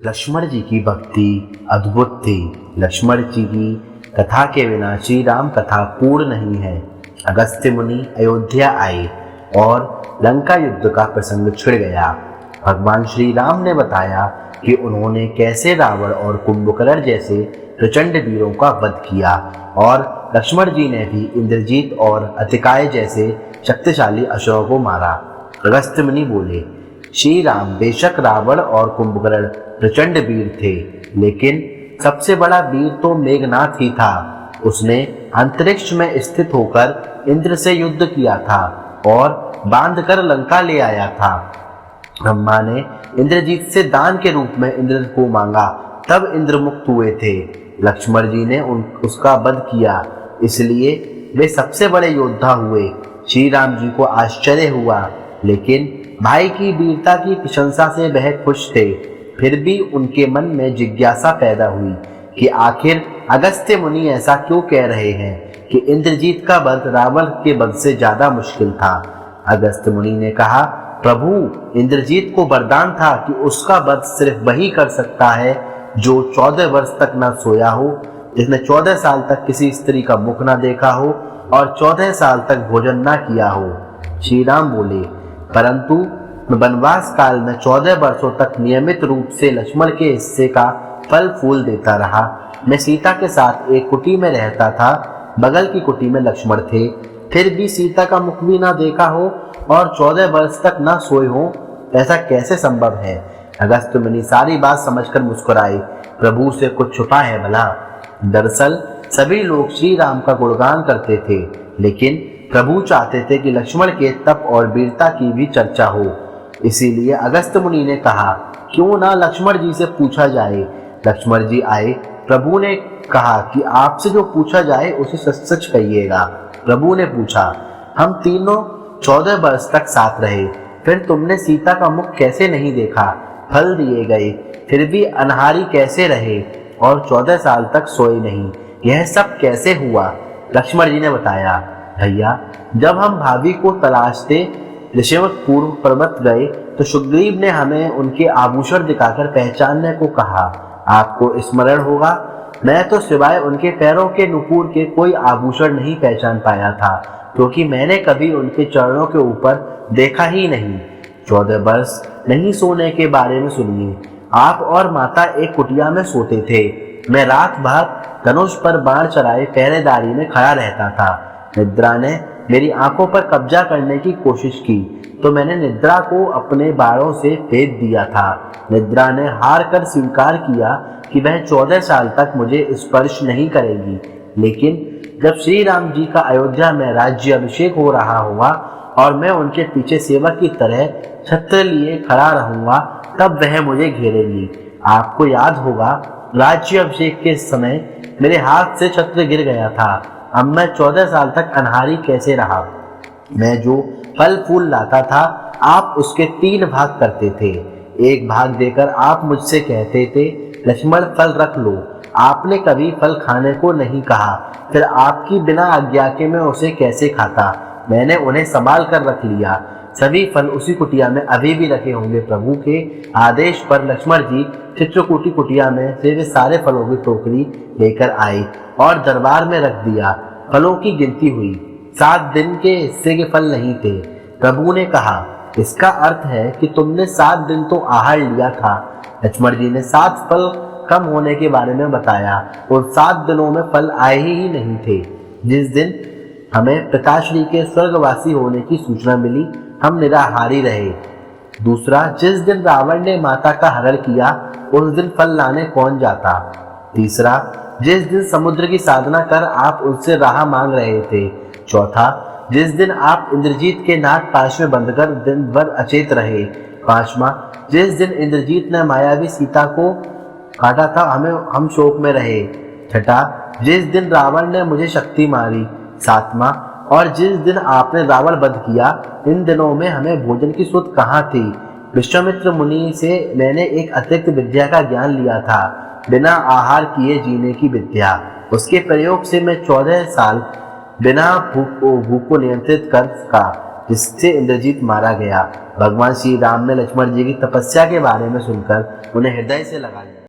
लक्ष्मण जी की भक्ति अद्भुत थी। लक्ष्मण जी की कथा के बिना श्री राम कथा पूर्ण नहीं है। अगस्त्य मुनि अयोध्या आए और लंका युद्ध का प्रसंग छिड़ गया। भगवान श्री राम ने बताया कि उन्होंने कैसे रावण और कुंभकर्ण जैसे प्रचंड वीरों का वध किया और लक्ष्मण जी ने भी इंद्रजीत और अतिकाय जैसे शक्तिशाली असुरों को मारा। अगस्त्य मुनि बोले, श्री राम बेशक रावण और कुंभकर्ण प्रचंड वीर थे, लेकिन सबसे बड़ा वीर तो मेघनाथ ही था। उसने अंतरिक्ष में स्थित होकर इंद्र से युद्ध किया था और बांधकर लंका ले आया था। ब्रह्मा ने इंद्रजीत से दान के रूप में इंद्र को मांगा, तब इंद्र मुक्त हुए थे। लक्ष्मण जी ने उसका वध किया, इसलिए वे सबसे बड़े योद्धा हुए। श्री राम जी को आश्चर्य हुआ, लेकिन भाई की वीरता की प्रशंसा से वह खुश थे। फिर भी उनके मन में जिज्ञासा पैदा हुई कि आखिर अगस्त्य मुनि ऐसा क्यों कह रहे हैं कि इंद्रजीत का वध रावण के वध से ज्यादा मुश्किल था। अगस्त्य मुनि ने कहा, प्रभु, इंद्रजीत को वरदान था कि उसका वध सिर्फ वही कर सकता है जो 14 वर्ष तक न सोया हो, जिसने 14 साल तक किसी स्त्री का मुख न देखा हो और 14 साल तक भोजन न किया हो। श्री राम बोले, परंतु मैं वनवास काल में 14 वर्षों तक नियमित रूप से लक्ष्मण के हिस्से का फल फूल देता रहा। मैं सीता के साथ एक कुटी में रहता था, बगल की कुटी में लक्ष्मण थे, फिर भी सीता का मुख भी ना देखा हो और 14 वर्ष तक ना सोए हो, ऐसा कैसे संभव है। अगस्त्य मुनि सारी बात समझकर मुस्कुराए, प्रभु से कुछ छुपा है भला। दरअसल सभी लोग श्री राम का गुणगान करते थे, लेकिन प्रभु चाहते थे कि लक्ष्मण के तप और वीरता की भी चर्चा हो। इसीलिए अगस्त्य मुनि ने कहा, क्यों ना लक्ष्मण जी से पूछा जाए। लक्ष्मण जी आए। प्रभु ने कहा कि आपसे जो पूछा जाए उसे सच सच कहिएगा। प्रभु ने पूछा, हम तीनों 14 वर्ष तक साथ रहे, फिर तुमने सीता का मुख कैसे नहीं देखा, फल दिए गए, फिर भी अनहारी कैसे रहे और 14 साल तक सोए नहीं, यह सब कैसे हुआ। लक्ष्मण जी ने बताया, भैया, जब हम भाभी को तलाशते ऋषिवत पर्वत गए तो सुग्रीव ने हमें उनके आभूषण दिखाकर पहचानने को कहा। आपको स्मरण होगा, मैं तो सिवाय उनके पैरों के नुपुर के कोई आभूषण नहीं पहचान पाया था, क्योंकि मैंने कभी उनके चरणों के ऊपर देखा ही नहीं। 14 वर्ष नहीं सोने के बारे में सुनिए। आप और माता एक कुटिया में सोते थे। मैं रात भर धनुष पर बाण चलाए पहरेदारी में खड़ा रहता था। निद्रा ने मेरी आंखों पर कब्जा करने की कोशिश की तो मैंने निद्रा को अपने बाणों से भेद दिया था। निद्रा ने हार कर स्वीकार किया कि वह 14 साल तक मुझे स्पर्श नहीं करेगी, लेकिन जब श्री राम जी का अयोध्या में राज्य अभिषेक हो रहा होगा और मैं उनके पीछे सेवक की तरह छत्र लिए खड़ा रहूंगा, तब वह मुझे घेरेगी। आपको याद होगा, राज्य अभिषेक के समय मेरे हाथ से छत्र गिर गया था। अब मैं 14 साल तक अनहारी कैसे रहा। मैं जो फल फूल लाता था, आप उसके 3 भाग करते थे। एक भाग देकर आप मुझसे कहते थे, लक्ष्मण फल रख लो। आपने कभी फल खाने को नहीं कहा, फिर आपकी बिना आज्ञा के मैं उसे कैसे खाता। मैंने उन्हें संभाल कर रख लिया। सभी फल उसी कुटिया में अभी भी रखे होंगे। प्रभु के आदेश पर लक्ष्मण जी चित्रकूटी कुटिया में से वे सारे फलों की टोकरी लेकर आए और दरबार में रख दिया। फलों की गिनती हुई, 7 दिन के हिस्से के फल नहीं थे। प्रभु ने कहा, इसका अर्थ है कि तुमने 7 दिन तो आहार लिया था। लक्ष्मण जी ने 7 फल कम होने के बारे में बताया और 7 दिनों में फल आए ही नहीं थे। जिस दिन हमें पिताश्री के स्वर्गवासी होने की सूचना मिली, हम निराहारी रहे। दूसरा, जिस दिन रावण ने माता का हरण किया, उस दिन फल लाने कौन जाता। तीसरा, जिस दिन समुद्र की साधना कर आप उनसे राह मांग रहे थे। चौथा, जिस दिन आप इंद्रजीत के नाग पाश में बंधकर दिन भर अचेत रहे। पांचवा, जिस दिन इंद्रजीत ने मायावी सीता को काटा था, हम शोक में रहे। छठा, जिस दिन रावण ने मुझे शक्ति मारी। सातवां, और जिस दिन आपने रावण वध किया, इन दिनों में हमें भोजन की सुध कहाँ थी। विश्वामित्र मुनि से मैंने एक अतिरिक्त विद्या का ज्ञान लिया था, बिना आहार किए जीने की विद्या। उसके प्रयोग से मैं 14 साल बिना भूख को नियंत्रित कर सका। जिससे इंद्रजीत मारा गया। भगवान श्री राम ने लक्ष्मण जी की तपस्या के बारे में सुनकर उन्हें हृदय से लगा लिया।